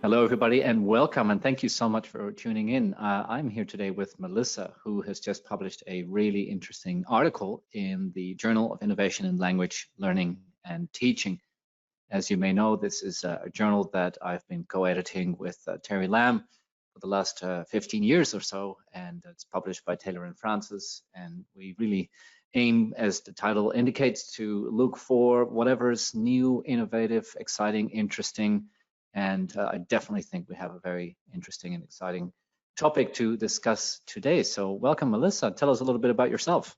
Hello, everybody, and welcome, and thank you so much for tuning in. I'm here today with Melissa, who has just published a really interesting article in the Journal of Innovation in Language Learning and Teaching. As you may know, this is a journal that I've been co-editing with Terry Lamb for the last 15 years or so, and it's published by Taylor and Francis, and we really aim, as the title indicates, to look for whatever's new, innovative, exciting, interesting, and I definitely think we have a very interesting and exciting topic to discuss today. So welcome, Melissa. Tell us a little bit about yourself.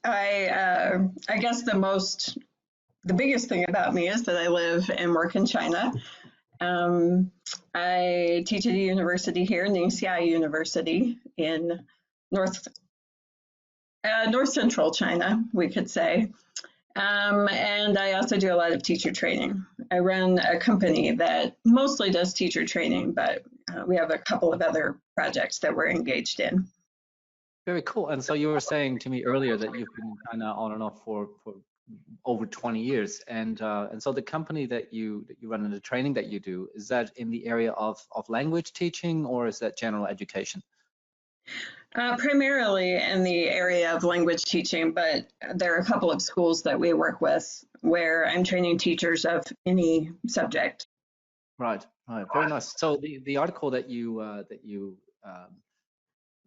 I guess the biggest thing about me is that I live and work in China. I teach at a university here, Ningxia University, in north central China, we could say. And I also do a lot of teacher training. I run a company that mostly does teacher training, but we have a couple of other projects that we're engaged in. Very cool. And so you were saying to me earlier that you've been kind of on and off for over 20 years, and so the company that you run and the training that you do, is that in the area of language teaching, or is that general education? Primarily in the area of language teaching, but there are a couple of schools that we work with where I'm training teachers of any subject. Right, very nice. So the article that you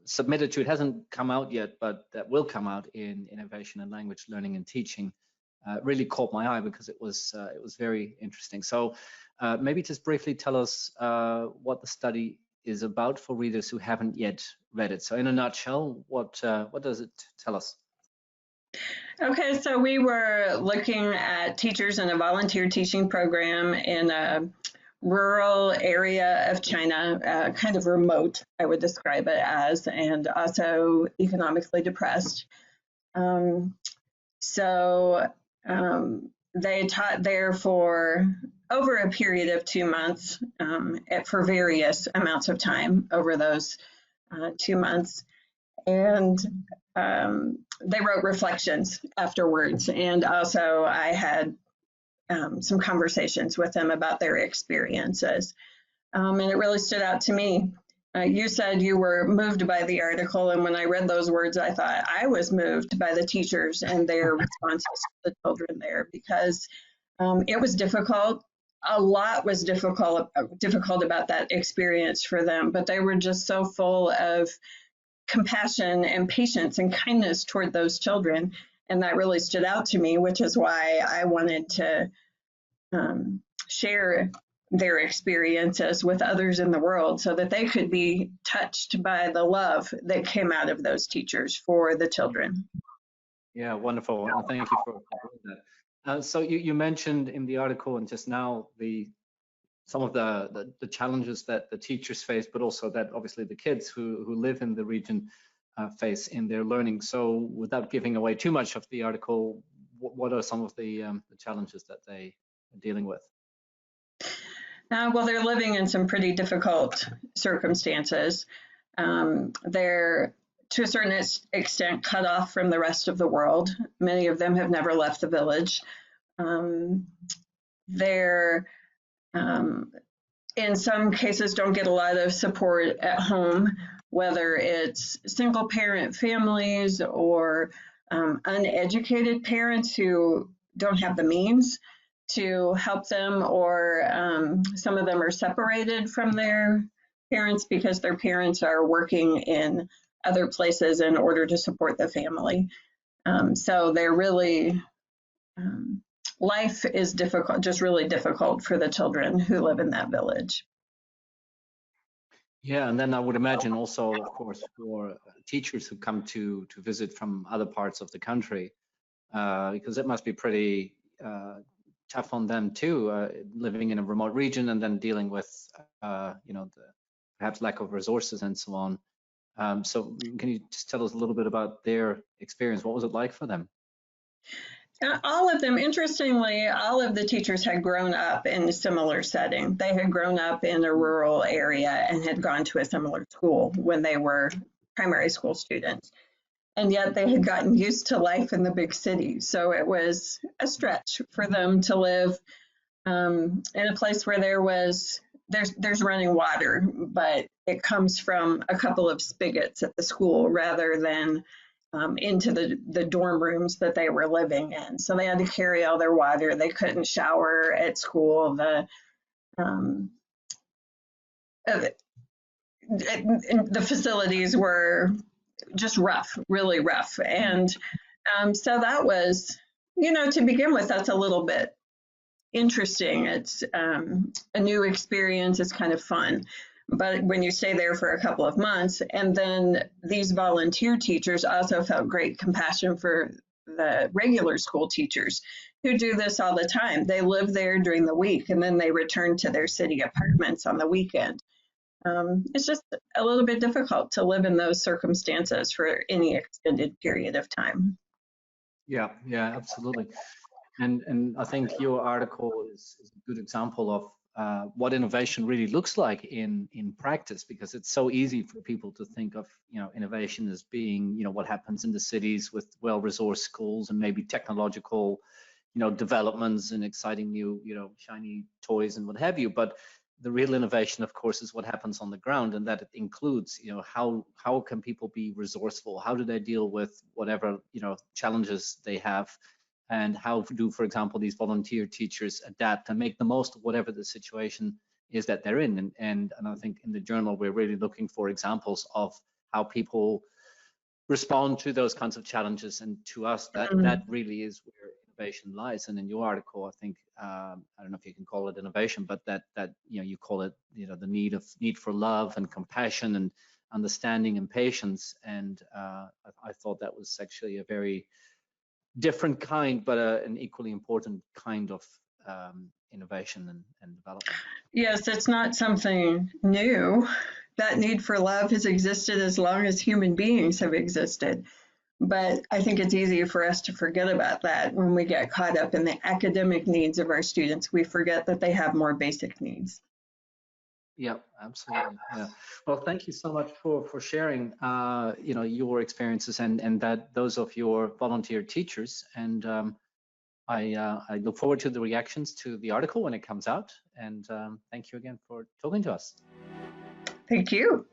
submitted to, it hasn't come out yet, but that will come out in Innovation in Language Learning and Teaching, really caught my eye because it was very interesting. So maybe just briefly tell us what the study is about for readers who haven't yet read it. So in a nutshell, what does it tell us? Okay, so we were looking at teachers in a volunteer teaching program in a rural area of China, kind of remote, I would describe it as, and also economically depressed. They taught there for over a period of 2 months for various amounts of time over those 2 months. And they wrote reflections afterwards. And also I had some conversations with them about their experiences. And it really stood out to me. You said you were moved by the article, and when I read those words, I thought I was moved by the teachers and their responses to the children there, because it was difficult. A lot was difficult about that experience for them, but they were just so full of compassion and patience and kindness toward those children. And that really stood out to me, which is why I wanted to share their experiences with others in the world so that they could be touched by the love that came out of those teachers for the children. Yeah, wonderful. And thank you for doing that. So you mentioned in the article and just now some of the challenges that the teachers face, but also that obviously the kids who live in the region face in their learning. So without giving away too much of the article, what are some of the challenges that they are dealing with? Well, they're living in some pretty difficult circumstances. They're, to a certain extent, cut off from the rest of the world. Many of them have never left the village. They're, in some cases, don't get a lot of support at home, whether it's single parent families or uneducated parents who don't have the means to help them, or some of them are separated from their parents because their parents are working in other places in order to support the family. So they're really, life is difficult, just really difficult for the children who live in that village. Yeah, and then I would imagine also, of course, for teachers who come to visit from other parts of the country, because it must be pretty tough on them too, living in a remote region and then dealing with, the perhaps lack of resources and so on. So can you just tell us a little bit about their experience? What was it like for them? All of them, interestingly, all of the teachers had grown up in a similar setting. They had grown up in a rural area and had gone to a similar school when they were primary school students. And yet they had gotten used to life in the big city. So it was a stretch for them to live in a place where there was there's running water, but it comes from a couple of spigots at the school rather than into the dorm rooms that they were living in. So they had to carry all their water. They couldn't shower at school. The facilities were just rough, really rough. And so that was, to begin with, that's a little bit interesting. It's a new experience. It's kind of fun. But when you stay there for a couple of months, and then these volunteer teachers also felt great compassion for the regular school teachers who do this all the time. They live there during the week and then they return to their city apartments on the weekend. It's just a little bit difficult to live in those circumstances for any extended period of time. Yeah, absolutely. And I think your article is a good example of what innovation really looks like in practice, because it's so easy for people to think of innovation as being what happens in the cities with well-resourced schools and maybe technological developments and exciting new shiny toys and what have you. But the real innovation, of course, is what happens on the ground, and that it includes how can people be resourceful, how do they deal with whatever challenges they have, and how do, for example, these volunteer teachers adapt and make the most of whatever the situation is that they're in. And I think in the journal, we're really looking for examples of how people respond to those kinds of challenges. And to us, that really is where innovation lies. And in your article, I think, I don't know if you can call it innovation, but that you call it, the need for love and compassion and understanding and patience. And I thought that was actually a very different kind, but an equally important kind of innovation and development. Yes, it's not something new. That need for love has existed as long as human beings have existed. But I think it's easy for us to forget about that when we get caught up in the academic needs of our students. We forget that they have more basic needs. Yeah, absolutely. Yeah. Well, thank you so much for sharing, your experiences and that those of your volunteer teachers. And I look forward to the reactions to the article when it comes out. And thank you again for talking to us. Thank you.